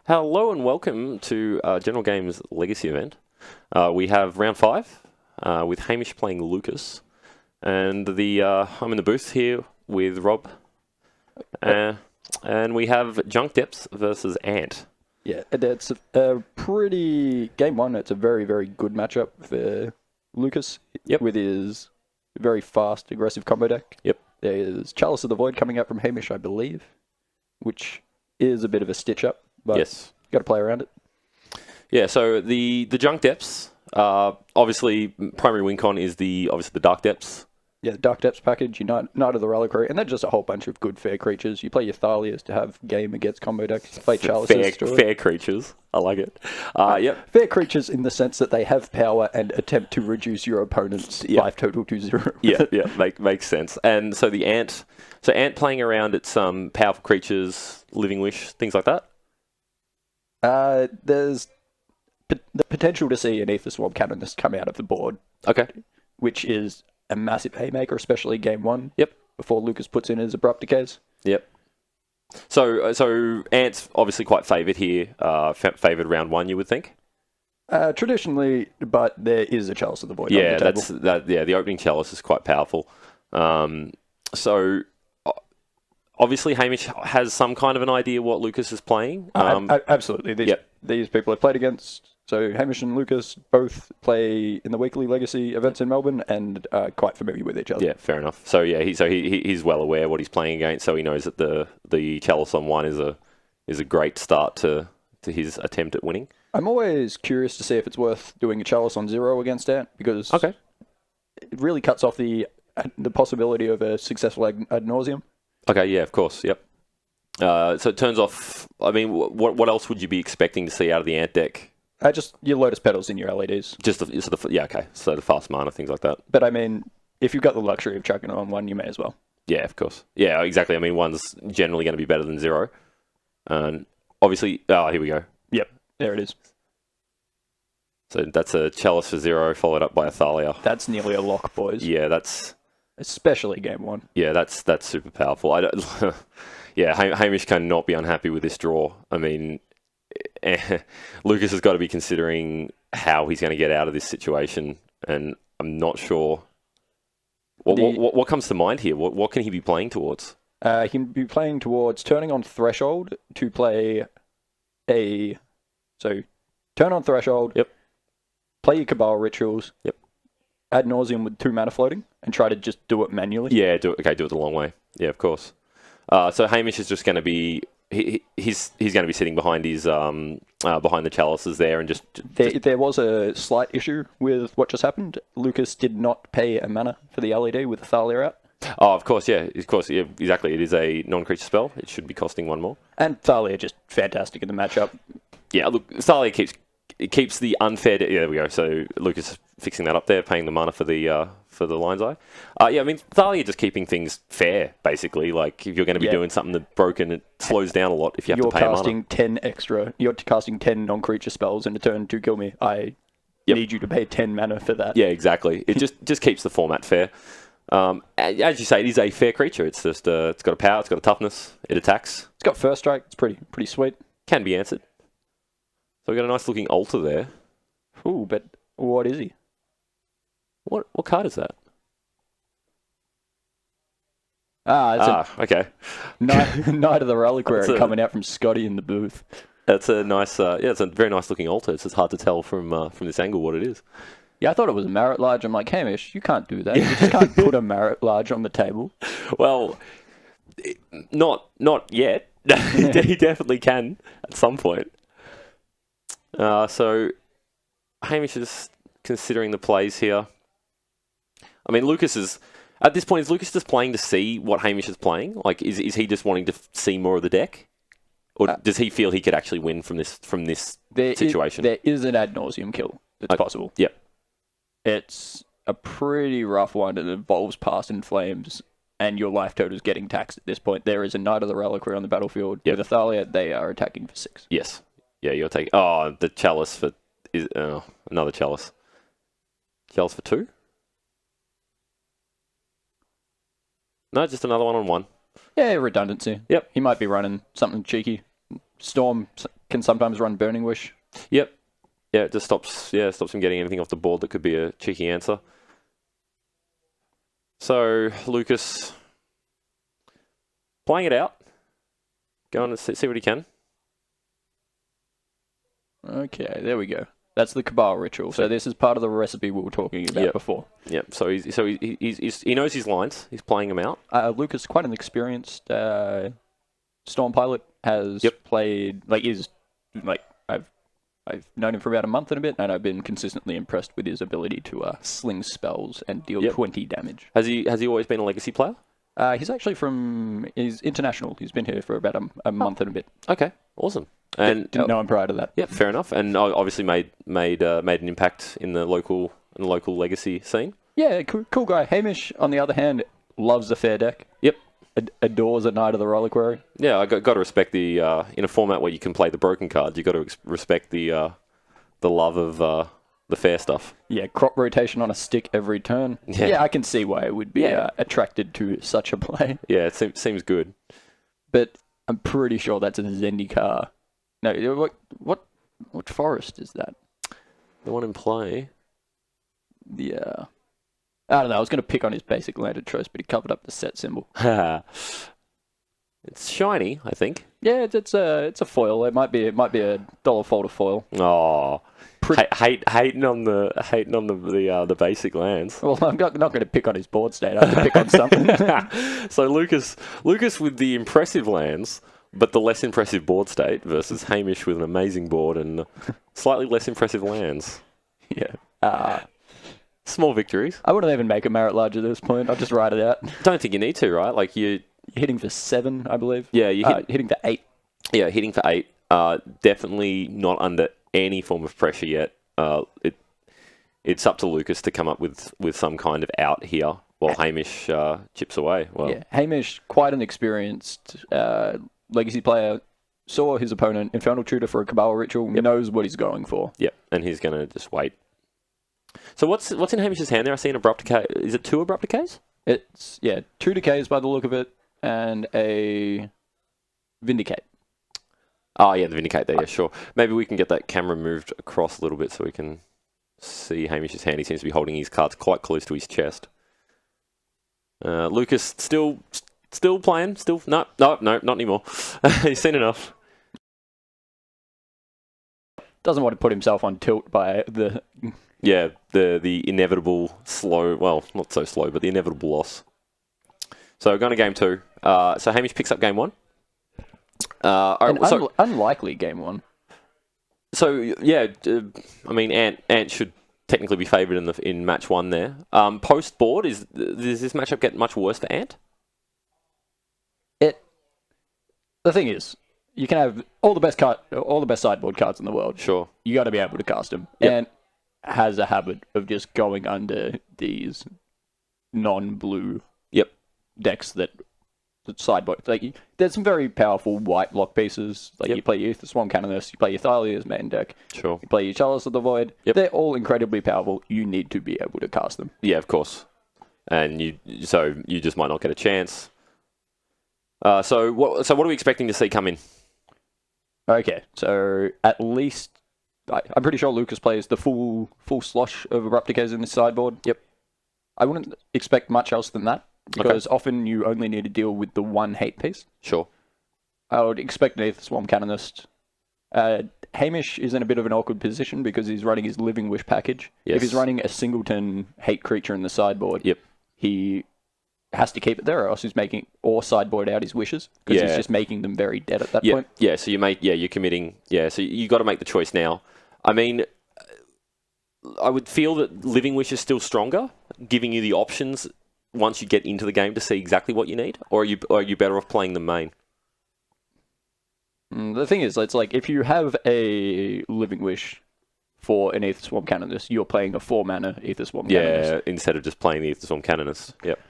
Hello and welcome to General Games Legacy event. We have round 5 with Hamish playing Lukas, and I'm in the booth here with Rob, and we have Junk Depths versus Ant. Yeah, it's a pretty game one. It's a very, very good matchup for Lukas. Yep. With his very fast, aggressive combo deck. Yep. There's Chalice of the Void coming out from Hamish, I believe, which is a bit of a stitch up, but Yes. got to play around it. Yeah. So the Junk Depths, obviously primary win con is obviously the Dark Depths. Yeah, the Dark Depths package, Knight of the Reliquary, and then just a whole bunch of good fair creatures. You play your Thalias to have game against combo decks. You play Chalices. Fair creatures. I like it. Yep. Fair creatures in the sense that they have power and attempt to reduce your opponent's life total to 0. Yeah, makes sense. And so Ant playing around its powerful creatures, Living Wish, things like that. There's the potential to see an Aether Swamp Canonist come out of the board. Okay. Which is a massive haymaker, especially game 1. Yep. Before Lukas puts in his Abrupt Decays. Yep. So Ant's obviously quite favoured here. Favoured round 1, you would think. Traditionally, but there is a Chalice of the Void. Yeah, on the table. Yeah, the opening Chalice is quite powerful. So obviously Hamish has some kind of an idea what Lukas is playing. Absolutely. These people have played against. So Hamish and Lukas both play in the weekly Legacy events in Melbourne and are quite familiar with each other. Yeah, fair enough. So yeah, he's well aware what he's playing against. So he knows that the Chalice on 1 is a great start to his attempt at winning. I'm always curious to see if it's worth doing a Chalice on 0 against Ant, because it really cuts off the possibility of a successful ad nauseum. Okay, yeah, of course, yep. So it turns off. I mean, what else would you be expecting to see out of the Ant deck? Just your Lotus Petals in your LEDs. Just okay. So the fast mana, things like that. But I mean, if you've got the luxury of chucking it on 1, you may as well. Yeah, of course. Yeah, exactly. I mean, 1's generally going to be better than 0. And obviously, here we go. Yep, there it is. So that's a Chalice for 0, followed up by a Thalia. That's nearly a lock, boys. Yeah, that's... Especially game 1. Yeah, that's super powerful. Hamish cannot be unhappy with this draw. I mean, Lukas has got to be considering how he's going to get out of this situation, and I'm not sure... What comes to mind here? What can he be playing towards? He can be playing towards turning on Threshold to play So, turn on Threshold. Yep. Play your Cabal Rituals. Yep. Ad nauseum with 2 mana floating, and try to just do it manually. Yeah, do it the long way. Yeah, of course. So Hamish is just going to be... He's going to be sitting behind his behind the chalices there, and just there was a slight issue with what just happened. Lukas did not pay a mana for the LED with the Thalia out. Oh, of course, yeah, exactly. It is a non-creature spell. It should be costing 1 more. And Thalia just fantastic in the matchup. Yeah, look, Thalia keeps the unfair. Yeah, there we go. So Lukas fixing that up there, paying the mana for the Lion's Eye. Yeah, I mean, Thalia just keeping things fair, basically. Like, if you're going to be doing something that's broken, it slows down a lot if you have to pay mana. You're casting 10 non-creature spells in a turn to kill me. I need you to pay 10 mana for that. Yeah, exactly. It just keeps the format fair. As you say, it is a fair creature. It's just it's got a power, it's got a toughness, it attacks. It's got first strike. It's pretty sweet. Can be answered. So we've got a nice looking altar there. Ooh, but what is he? What card is that? Okay. Knight of the Reliquary coming out from Scotty in the booth. That's a nice, it's a very nice looking altar. It's just hard to tell from this angle what it is. Yeah, I thought it was a Marit Large. I'm like, Hamish, you can't do that. You just can't put a Marit Large on the table. Well, not yet. He definitely can at some point. So Hamish is considering the plays here. I mean, at this point, is Lukas just playing to see what Hamish is playing? Like, is he just wanting to see more of the deck? Or does he feel he could actually win from this situation? There is an ad nauseum kill that's possible. Yep. It's a pretty rough one. It involves Past in Flames, and your life total is getting taxed at this point. There is a Knight of the Reliquary on the battlefield. Yep. With a Thalia, they are attacking for 6. Yes. Yeah, you're taking... Oh, the Chalice for... another Chalice. Chalice for 2? No, just another one on 1. Yeah, redundancy. Yep. He might be running something cheeky. Storm can sometimes run Burning Wish. Yep. Yeah, it just stops him getting anything off the board that could be a cheeky answer. So, Lukas, playing it out. Go on and see what he can. Okay, there we go. That's the Cabal Ritual. So this is part of the recipe we were talking about before. Yep. So he knows his lines. He's playing them out. Lukas, quite an experienced Storm pilot, has played I've known him for about a month and a bit, and I've been consistently impressed with his ability to sling spells and deal 20 damage. Has he always been a legacy player? He's actually he's international. He's been here for about a month and a bit. Okay, awesome. And didn't know him prior to that. Yeah, fair enough. And obviously made an impact in the local legacy scene. Yeah, cool guy. Hamish, on the other hand, loves a fair deck. Yep. Adores a Knight of the Reliquary. Yeah, I got to respect the in a format where you can play the broken cards. You got to respect the love of the fair stuff. Yeah, crop rotation on a stick every turn. Yeah, I can see why it would be attracted to such a play. Yeah, it seems good. But I'm pretty sure that's a Zendikar. No, what forest is that? The one in play. Yeah. I don't know. I was going to pick on his basic landed choice, but he covered up the set symbol. It's shiny, I think. Yeah, it's a foil. It might be a $1 folder foil. Oh, hating on the basic lands. Well, I'm not going to pick on his board state. I have to pick on something. So Lukas with the impressive lands, but the less impressive board state, versus Hamish with an amazing board and slightly less impressive lands. Yeah. Small victories. I wouldn't even make a merit large at this point. I'll just write it out. Don't think you need to, right? Like you're hitting for 7, I believe. Yeah, hitting for 8. Yeah, hitting for 8. Definitely not under any form of pressure yet. It's up to Lukas to come up with some kind of out here while Hamish chips away. Well, yeah, Hamish, quite an experienced legacy player. Saw his opponent Infernal Tutor for a Cabal Ritual. Knows what he's going for. Yep, and he's going to just wait. So what's in Hamish's hand there? I see an Abrupt Decay. Is it 2 Abrupt Decays? It's 2 Decays by the look of it, and a Vindicate. Oh yeah, the Vindicate there. Yeah, sure. Maybe we can get that camera moved across a little bit so we can see Hamish's hand. He seems to be holding his cards quite close to his chest. Lukas still playing. No, not anymore. He's seen enough. Doesn't want to put himself on tilt by the. Yeah, the inevitable slow, well, not so slow, but the inevitable loss. So we're going to game 2. So Hamish picks up game 1. Unlikely game 1. So, yeah, I mean, Ant should technically be favoured in match 1 there. Post-board, does this matchup get much worse for Ant? The thing is, you can have all the best sideboard cards in the world. Sure. You got to be able to cast them. Yep. And has a habit of just going under these non-blue decks that sideboard. Like, there's some very powerful white block pieces. Like you play your Aether Swarm Canonist, you play your Thylia's main deck. Sure. You play your Chalice of the Void. They're all incredibly powerful. You need to be able to cast them. Yeah, of course. And you just might not get a chance. So what are we expecting to see come in? Okay, so at least I'm pretty sure Lukas plays the full slosh of Abrupt Decays in this sideboard. Yep. I wouldn't expect much else than that, because often you only need to deal with the one hate piece. Sure. I would expect an Aether Swarm Canonist. Hamish is in a bit of an awkward position because he's running his Living Wish package. Yes. If he's running a singleton hate creature in the sideboard, yep, he has to keep it there, or else he's sideboard out his wishes, because he's just making them very dead at that point. Yeah, so you're committing. Yeah, so you got to make the choice now. I mean, I would feel that Living Wish is still stronger, giving you the options once you get into the game to see exactly what you need, or are you better off playing the main? The thing is, it's like, if you have a Living Wish for an Aether Swarm Canonist, you're playing a 4-mana Aether Swarm Canonist. Yeah, instead of just playing the Aether Swarm Canonist. Yep.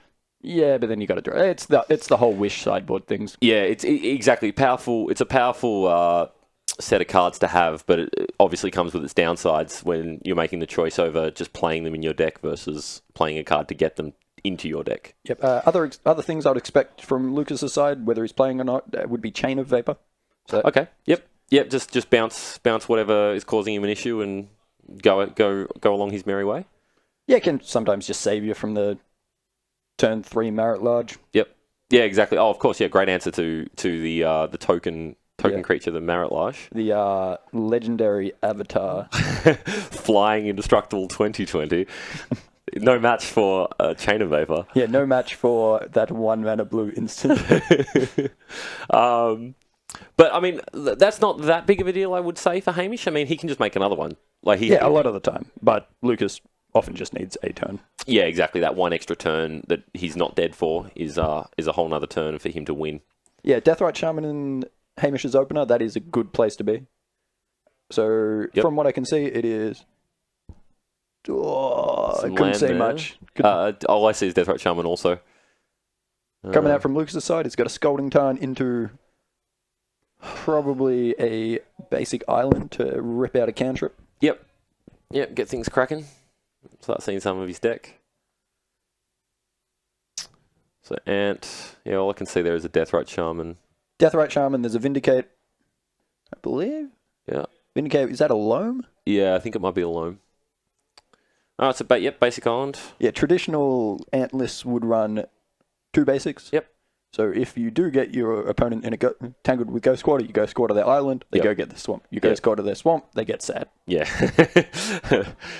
Yeah, but then you got to draw. It's the whole Wish sideboard things. Yeah, exactly powerful. It's a powerful set of cards to have, but it obviously comes with its downsides when you're making the choice over just playing them in your deck versus playing a card to get them into your deck. Yep. Other things I'd expect from Lukas's side, whether he's playing or not, would be Chain of Vapor. So, okay. Yep. Just bounce whatever is causing him an issue and go along his merry way. Yeah, it can sometimes just save you from the turn 3 Marit Large. Yep. Yeah, exactly. Oh, of course. Yeah, great answer to the token creature, the Marit Large. The legendary avatar. Flying Indestructible 2020. No match for Chain of Vapor. Yeah, no match for that 1 mana blue instant. But, I mean, that's not that big of a deal, I would say, for Hamish. I mean, he can just make another one. A lot of the time. But Lukas often just needs a turn. Yeah, exactly. That one extra turn that he's not dead for is a whole nother turn for him to win. Yeah, Deathrite Shaman in Hamish's opener, that is a good place to be. So, from what I can see, it is... Oh, I couldn't see much. All I see is Deathrite Shaman also. Coming out from Lucas's side, he's got a Scalding Tarn into probably a basic island to rip out a cantrip. Yep, get things cracking. Start seeing some of his deck. So Ant, all I can see there is a Deathrite Shaman. Deathrite Shaman, there's a Vindicate, I believe. Yeah. Vindicate, is that a Loam? Yeah, I think it might be a Loam. Oh, it's basic island. Yeah, traditional Ant lists would run 2 basics. Yep. So if you do get your opponent in tangled with Ghost Squatter, you go squatter their island, they go get the swamp. You go squatter their swamp, they get sad. Yeah.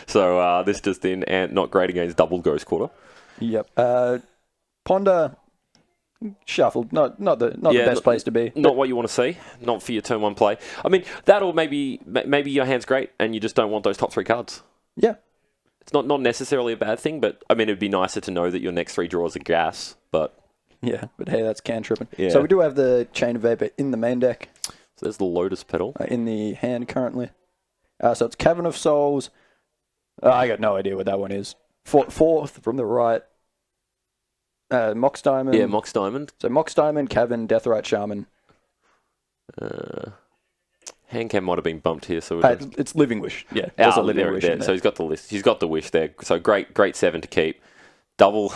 So this just in, Ant not great against double Ghost Squatter. Yep. Ponder, shuffled. Not the best place to be. Not what you want to see. Not for your turn 1 play. I mean, that'll maybe your hand's great and you just don't want those top 3 cards. Yeah. It's not necessarily a bad thing, but I mean, it'd be nicer to know that your next 3 draws are gas, but... Yeah, but hey, that's cantripping. Yeah. So we do have the Chain of Vapor in the main deck. So there's the Lotus Petal. In the hand currently. So it's Cavern of Souls. I got no idea what that one is. Fourth from the right. Mox Diamond. Yeah, Mox Diamond. So Mox Diamond, Cavern, Deathrite Shaman. Handcam might have been bumped here, so it's Living Wish. Yeah, there's a Living Wish in there. So he's got the list. He's got the wish there. So great 7 to keep. Double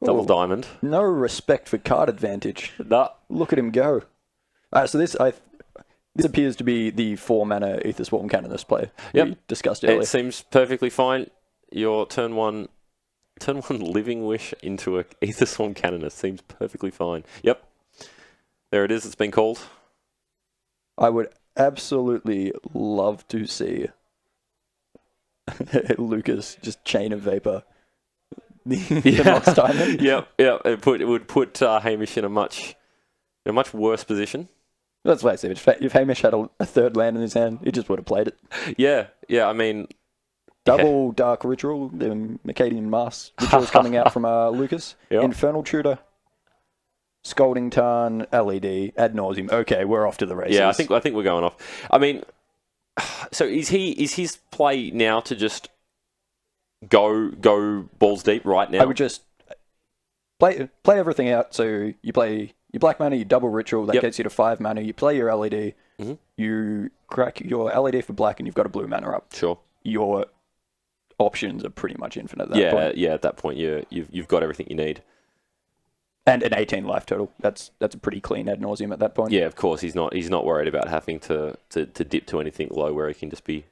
diamond. No respect for card advantage. Nah. Look at him go. So this appears to be the 4 mana Aether Swarm Canonist play we discussed earlier. It seems perfectly fine. Your turn one Living Wish into a Aether Swarm Canonist seems perfectly fine. Yep. There it is. It's been called. I would absolutely love to see Lukas just Chain of Vapor. The Mox Diamond. Yep. It would put Hamish in a much worse position. That's what I say. If Hamish had a 3rd land in his hand, he just would have played it. Yeah. I mean, double Dark Ritual, the Mercadian Mass rituals coming out from Lukas. Yep. Infernal Tutor, Scalding Tarn, LED, Ad Nauseam. Okay, we're off to the races. Yeah, I think we're going off. I mean, so is his play now to just go balls deep right now? I would just play everything out. So you play your black mana, you double ritual, that gets you to 5 mana. You play your LED, you crack your LED for black, and you've got a blue mana up. Sure. Your options are pretty much infinite at that point. Yeah, at that point you've got everything you need. And an 18 life total. That's a pretty clean ad nauseum at that point. Yeah, of course. He's not worried about having to dip to anything low where he can just be...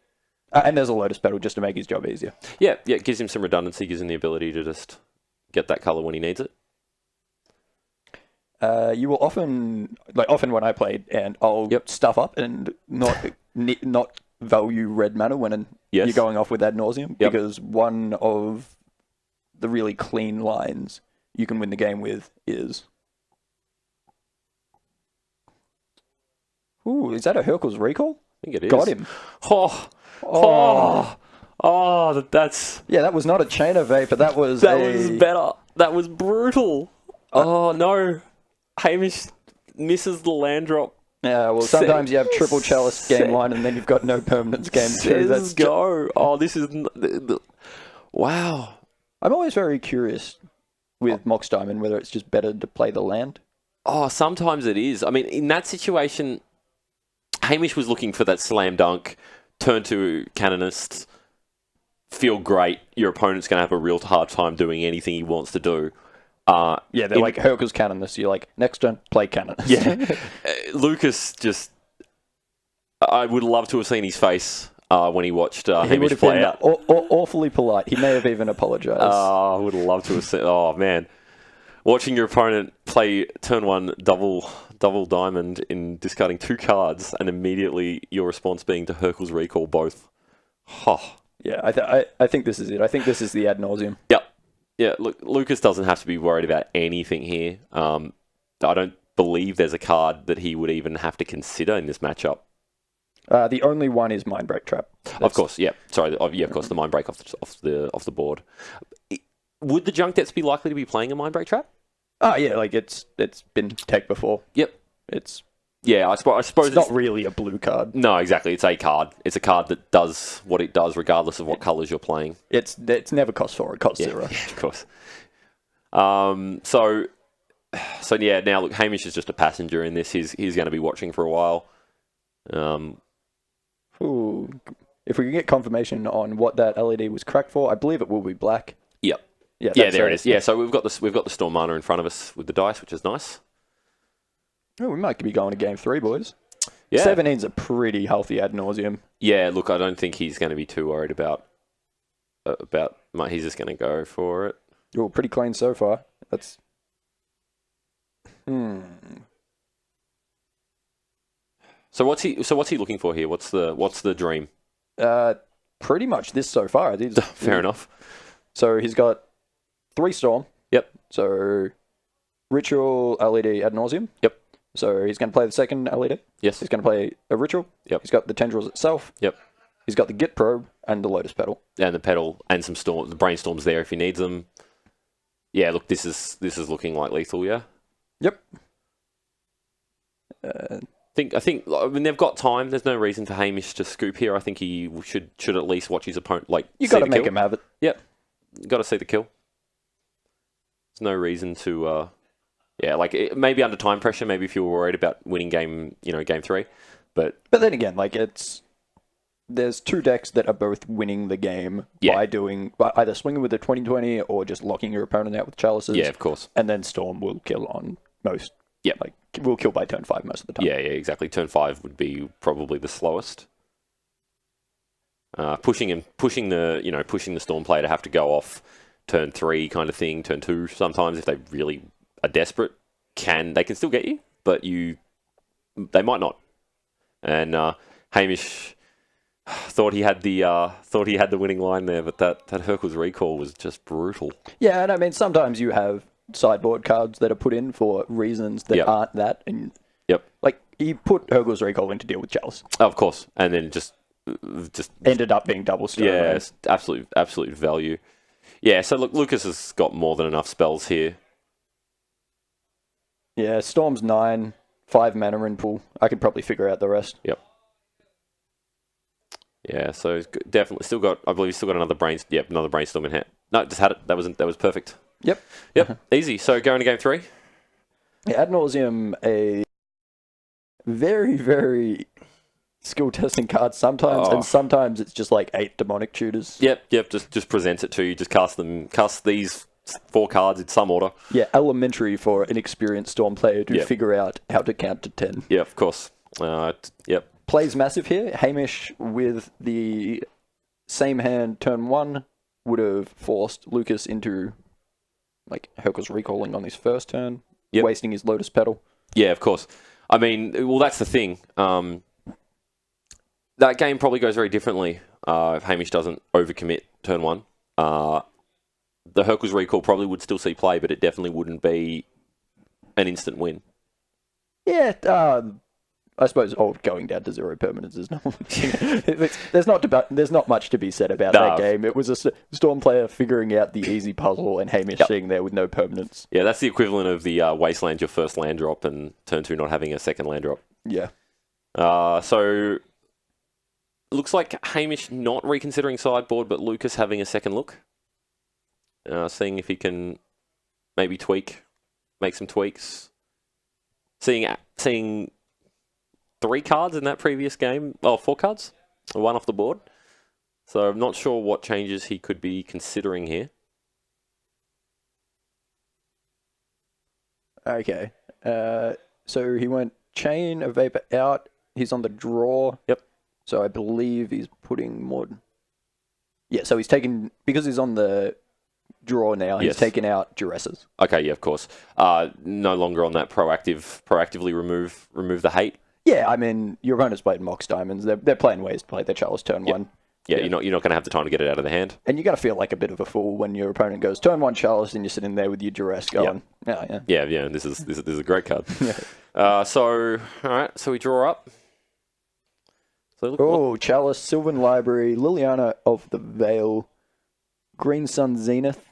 and there's a Lotus Petal just to make his job easier. Yeah, it gives him some redundancy, gives him the ability to just get that colour when he needs it. You will often when I played, and I'll stuff up and not value red mana when you're going off with ad nauseum, because one of the really clean lines you can win the game with is... Ooh, is that a Hercule's Recall? I think it is. Got him. That's... Yeah, that was not a Chain of Vapor, that was better. That was brutal. Oh, no. Hamish misses the land drop. Yeah, well, sometimes you have triple chalice game 1 and then you've got no permanence game 2. Let's go. Oh, this is... Wow. I'm always very curious with Mox Diamond whether it's just better to play the land. Oh, sometimes it is. I mean, in that situation, Hamish was looking for that slam dunk, turn to Canonist, feel great, your opponent's going to have a real hard time doing anything he wants to do. Yeah, they're like Hercules cannon this. You're like, next turn, play cannon. Yeah. Lucas just... I would love to have seen his face when he watched Hamish play out. Awfully polite. He may have even apologized. I would love to have seen... Oh, man. Watching your opponent play turn 1 double diamond in discarding 2 cards and immediately your response being to Hercules recall both. Oh. Yeah, I think this is it. I think this is the ad nauseum. Yep. Yeah, look, Lucas doesn't have to be worried about anything here. I don't believe there's a card that he would even have to consider in this matchup. The only one is Mindbreak Trap. Of course, yeah. Sorry, yeah, of course, the Mindbreak off the board. Would the Junk Debts be likely to be playing a Mindbreak Trap? Oh, yeah, like it's been tech before. Yep. I suppose it's not really a blue card. No, exactly. It's a card. It's a card that does what it does, regardless of what colours you're playing. It's never cost 4. It costs 0. Yeah, of course. So yeah. Now look, Hamish is just a passenger in this. He's going to be watching for a while. If we can get confirmation on what that LED was cracked for, I believe it will be black. Yep. Yeah. There it is. Yeah. So we've got the Storm Mana in front of us with the dice, which is nice. Oh, we might be going to game 3, boys. Yeah. 17's a pretty healthy ad nauseum. Yeah, look, I don't think he's going to be too worried about. He's just going to go for it. Oh, pretty clean so far. That's. So what's he looking for here? What's the dream? Pretty much this so far. Fair enough. So he's got 3 Storm. Yep. So Ritual, LED, ad nauseum. Yep. So he's going to play the second LED. Yes. He's going to play a Ritual. Yep. He's got the Tendrils itself. Yep. He's got the Git Probe and the Lotus Petal. And the Petal and some the Brainstorms there if he needs them. Yeah, look, this is looking like lethal, yeah? Yep. I mean, they've got time. There's no reason for Hamish to scoop here. I think he should at least watch his opponent. You got to make him have it. Yep. Got to see the kill. There's no reason to... maybe under time pressure, maybe if you were worried about winning game 3. But then again, there's 2 decks that are both winning the game by either swinging with the 2020 or just locking your opponent out with chalices. Yeah, of course. And then Storm will kill on most. Yeah. We'll kill by turn 5 most of the time. Yeah, exactly. Turn 5 would be probably the slowest. Pushing the Storm player to have to go off turn 3 kind of thing, turn 2 sometimes if they really are desperate, they can still get you, but they might not. And Hamish thought he had the winning line there, but that Hercules recall was just brutal. Yeah, and I mean sometimes you have sideboard cards that are put in for reasons that aren't that, and he put Hercules recall in to deal with Chalice. Of course, and then just ended up being double stone. Yeah, it's absolute value. Yeah, so look, Lucas has got more than enough spells here. Yeah, Storm's 9, 5 mana in pool. I could probably figure out the rest. Yep. Yeah, so he's definitely still got. I believe he's still got another brainstorm in hand. No, just had it. That was perfect. Yep. Easy. So going to game 3. Yeah, ad nauseum, a very, very skill testing card sometimes, and sometimes it's just 8 demonic tutors. Yep. Just presents it to you. Just cast these 4 cards in some order. Yeah, elementary for an experienced Storm player to figure out how to count to 10. Yeah, of course. Yep. Plays massive here. Hamish with the same hand turn 1 would have forced Lucas into Hercules recalling on his first turn, wasting his Lotus Petal. Yeah, of course. I mean, well, that's the thing. That game probably goes very differently if Hamish doesn't overcommit turn 1. The Hercules recall probably would still see play, but it definitely wouldn't be an instant win. Yeah, I suppose going down to 0 permanents is not. There's not much to be said about that game. It was a Storm player figuring out the easy puzzle, and Hamish sitting there with no permanents. Yeah, that's the equivalent of the Wasteland, your first land drop, and turn 2 not having a second land drop. Yeah. So looks like Hamish not reconsidering sideboard, but Lucas having a second look, seeing if he can maybe make some tweaks. Seeing 3 cards in that previous game. 4 cards. 1 off the board. So I'm not sure what changes he could be considering here. Okay. So he went Chain of Vapor out. He's on the draw. Yep. So I believe he's putting more. Yeah, so he's taking, because he's on the draw now, he's taken out Duresses. Okay, yeah, of course. No longer on that proactively remove the hate. Yeah, I mean, your opponent's played Mox Diamonds. They're playing ways to play their Chalice turn 1. Yeah, you're not going to have the time to get it out of the hand. And you're going to feel like a bit of a fool when your opponent goes turn 1 Chalice and you're sitting there with your Duress going, Yeah. This is a great card. So all right, so we draw up. So Chalice, Sylvan Library, Liliana of the Veil, Green Sun Zenith.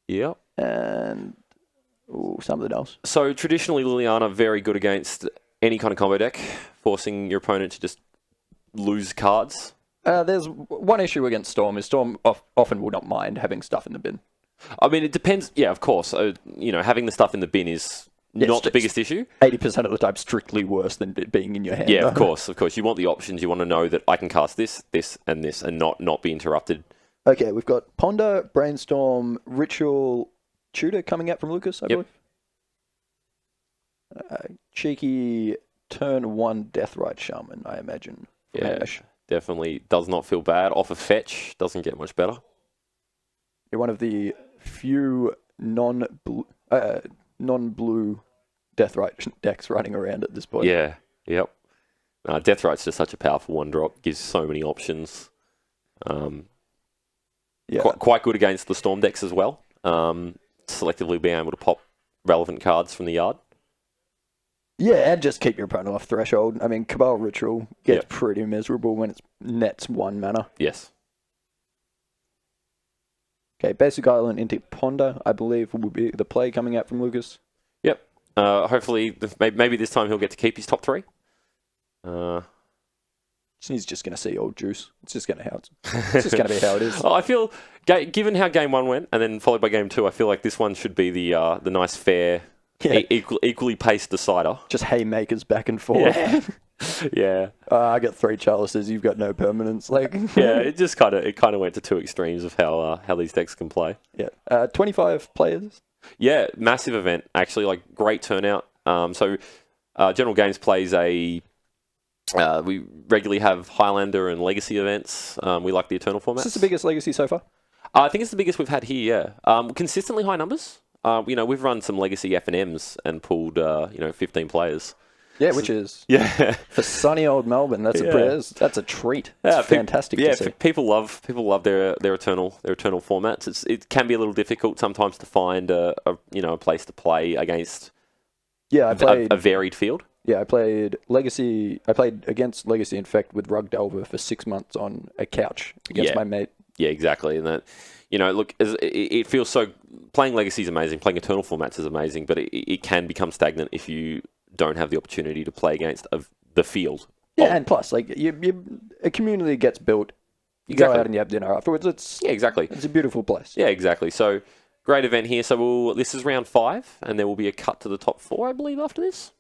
Yep. And something else. So traditionally, Liliana very good against any kind of combo deck, forcing your opponent to just lose cards. There's one issue against Storm is Storm often will not mind having stuff in the bin. I mean, it depends. Yeah, of course. Having the stuff in the bin is not the biggest issue. 80% of the time, strictly worse than it being in your hand. Yeah, of course. You want the options. You want to know that I can cast this, this, and this, and not be interrupted. Okay, we've got Ponder, Brainstorm, Ritual, Tutor coming out from Lukas, I believe. Cheeky turn 1 Deathrite Shaman, I imagine. Hamish. Definitely does not feel bad. Off a fetch, doesn't get much better. You're one of the few non-blue Deathrite decks running around at this point. Yeah, yep. Deathrite's just such a powerful 1-drop. Gives so many options. Quite good against the Storm decks as well. Selectively being able to pop relevant cards from the yard. Yeah, and just keep your opponent off threshold. I mean, Cabal Ritual gets pretty miserable when it's nets 1 mana. Yes. Okay, Basic Island into Ponder, I believe, will be the play coming out from Lukas. Yep. Hopefully, maybe this time he'll get to keep his top 3. He's just going to see old juice. It's just going to be how it is. I feel, given how game 1 went, and then followed by game 2, I feel like this one should be the nice, fair, equally paced decider. Just haymakers back and forth. Yeah. I got 3 chalices. You've got no permanents. It just kind of went to 2 extremes of how these decks can play. Yeah. 25 players. Yeah, massive event actually. Great turnout. General Games plays a. We regularly have Highlander and Legacy events. We like the Eternal formats. Is this the biggest Legacy so far? I think it's the biggest we've had here. Yeah. Consistently high numbers. We've run some Legacy F&Ms and pulled 15 players. Yeah, which is for sunny old Melbourne. That's a treat. It's fantastic. To see. People love their eternal formats. It can be a little difficult sometimes to find a place to play against. Yeah, I played a varied field. Yeah, I played Legacy. I played against Legacy Infect with Rug Delver for 6 months on a couch against my mate. Yeah, exactly, and that. Look, it feels so. Playing Legacy is amazing. Playing Eternal formats is amazing, but it can become stagnant if you don't have the opportunity to play against the field. Yeah, and plus, a community gets built. You go out and you have dinner afterwards. Exactly. It's a beautiful place. Yeah, exactly. So great event here. So this is round 5, and there will be a cut to the top 4, I believe, after this.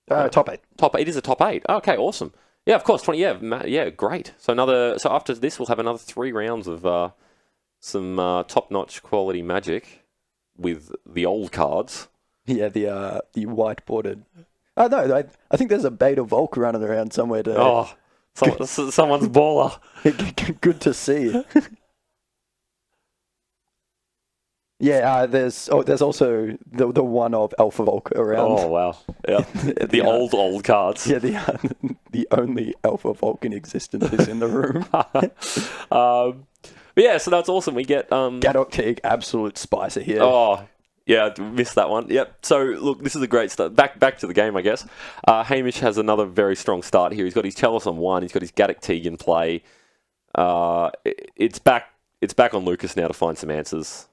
Top 8. Top 8 is a top 8. Okay, awesome. Yeah, of course. 20. Yeah, great. So after this, we'll have another 3 rounds of some top-notch quality Magic with the old cards. Yeah, the white-bordered. Oh, no, I think there's a beta Volk running around somewhere. Someone's baller. Good to see. Yeah, there's also the one of Alpha Volk around. Oh, wow. Yeah. the old cards. Yeah, the only Alpha Volk in existence is in the room. But yeah, so that's awesome. We get... Gadok Teague, absolute spicer here. Oh, yeah, missed that one. Yep. So, look, this is a great start. Back to the game, I guess. Hamish has another very strong start here. He's got his Chalice on 1. He's got his Gadok Teague in play. It's back on Lukas now to find some answers.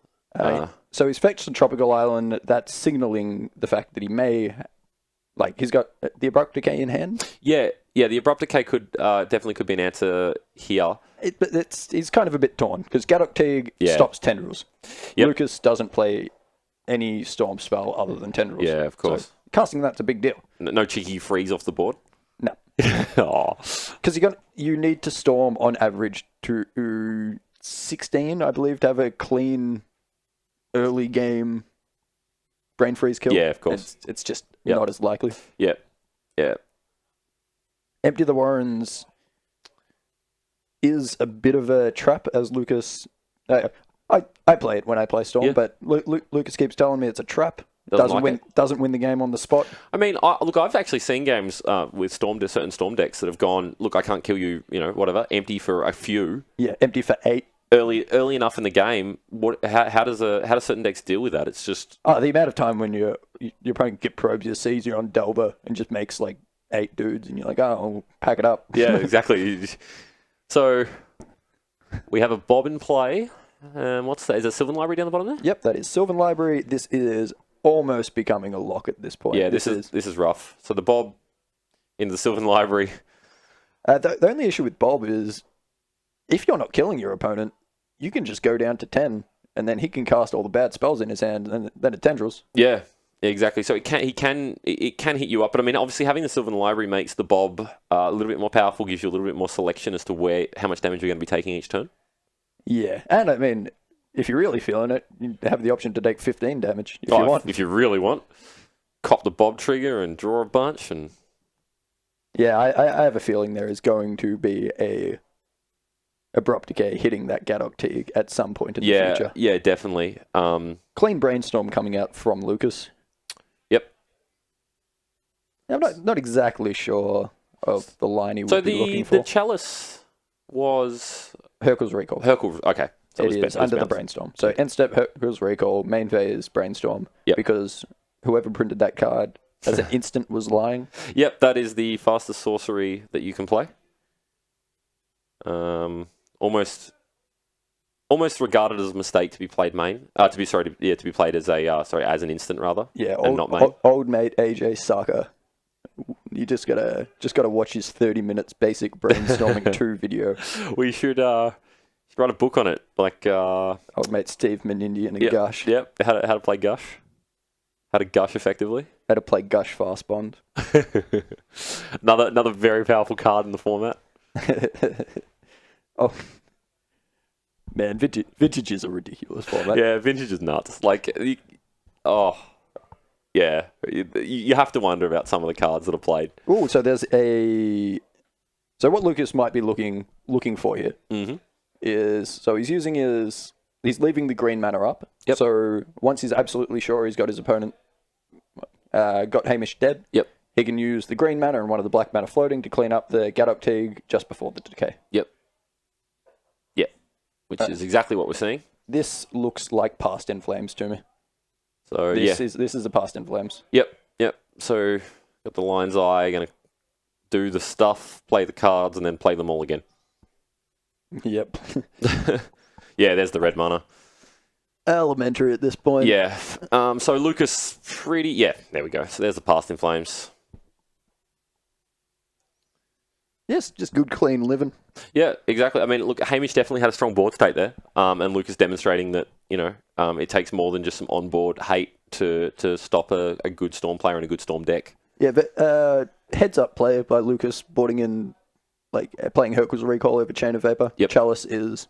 So he's fetched the Tropical Island. That's signalling the fact that he may... he's got the Abrupt Decay in hand? Yeah, the Abrupt Decay definitely could be an answer here. He's kind of a bit torn, because Gadok Teague stops Tendrils. Yep. Lukas doesn't play any Storm spell other than Tendrils. Yeah, of course. So casting that's a big deal. No cheeky freeze off the board? No. Because you need to Storm on average to 16, I believe, to have a clean early game brain freeze kill. Yeah, of course. It's just not as likely. Yeah. Empty the Warrens is a bit of a trap, as Lukas... I play it when I play Storm, but Lukas keeps telling me it's a trap. Doesn't win the game on the spot. I mean, I've actually seen games with certain Storm decks that have gone, look, I can't kill you, whatever, empty for a few. Yeah, empty for 8. Early enough in the game. How do certain decks deal with that? It's just the amount of time when your opponent get probes your seas, you're on Delver and just makes like 8 dudes, and you're like, I'll pack it up. Yeah, exactly. So we have a Bob in play. What's that? Is that Sylvan Library down the bottom there? Yep, that is Sylvan Library. This is almost becoming a lock at this point. Yeah, this is rough. So the Bob in the Sylvan Library. The only issue with Bob is if you're not killing your opponent, you can just go down to 10, and then he can cast all the bad spells in his hand, and then it tendrils. Yeah, exactly. So it can hit you up, but I mean, obviously having the Sylvan Library makes the Bob a little bit more powerful, gives you a little bit more selection as to how much damage you're going to be taking each turn. Yeah, and I mean, if you're really feeling it, you have the option to take 15 damage if you want. If you really want, cop the Bob trigger and draw a bunch. And yeah, I have a feeling there is going to be a Abrupt Decay hitting that Gadok Teague at some point in the future. Yeah, definitely. Clean Brainstorm coming out from Lukas. Yep. I'm not exactly sure of the line he would be looking for. So the Chalice was... Hercule's Recall. Okay. So it is under the Brainstorm. So end step Hercule's Recall, main phase Brainstorm, because whoever printed that card as an instant was lying. Yep, that is the fastest sorcery that you can play. Almost regarded as a mistake to be played main. To be played as an instant rather. Yeah, not main. Old mate AJ Saka. You just gotta watch his 30 minutes basic brainstorming 2 video. We should write a book on it, like old mate Steve Menindi and Gush. Yep, how to play Gush, how to Gush effectively, how to play Gush Fast Bond. another very powerful card in the format. Oh man, vintage is a ridiculous format. Yeah, vintage is nuts. Yeah, you have to wonder about some of the cards that are played. Oh, so what Lukas might be looking for here is he's leaving the green mana up. Yep. So once he's absolutely sure he's got his opponent got Hamish dead. Yep. He can use the green mana and one of the black mana floating to clean up the Gadok Teague just before the decay. Yep. Which is exactly what we're seeing. This looks like Past in Flames to me. So this is a Past in Flames. Yep. So got the Lion's Eye, going to do the stuff, play the cards, and then play them all again. Yep. Yeah, there's the red mana. Elementary at this point. Yeah. So Lukas there we go. So there's the Past in Flames. Yes, just good, clean living. Yeah, exactly. I mean, look, Hamish definitely had a strong board state there, and Lukas demonstrating that it takes more than just some on-board hate to stop a good Storm player and a good Storm deck. Yeah, but heads up play by Lukas boarding in, playing Hercule's Recall over Chain of Vapor. Yep. Chalice is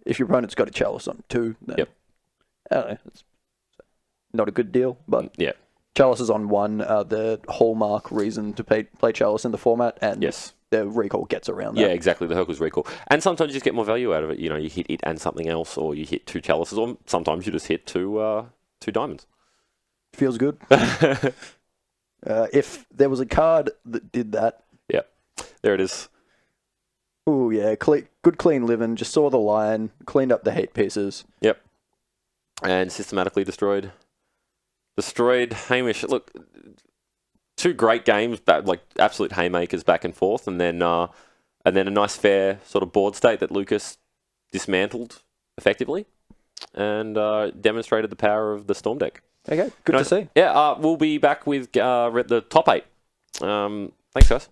if your opponent's got a Chalice on 2, then I don't know, it's not a good deal, but yeah. Chalice is on 1, the hallmark reason to play Chalice in the format, and the recall gets around that. Yeah, exactly, the Hercule's Recall. And sometimes you just get more value out of it. You hit it and something else, or you hit 2 Chalices, or sometimes you just hit 2 diamonds. Feels good. If there was a card that did that... Yeah, there it is. Oh yeah, good clean living, just saw the line, cleaned up the hate pieces. Yep. And systematically destroyed Hamish. Look, 2 great games, absolute haymakers back and forth, and then a nice fair sort of board state that Lukas dismantled effectively and demonstrated the power of the Storm deck. Okay, good to see. Yeah, we'll be back with the top 8. Thanks, guys.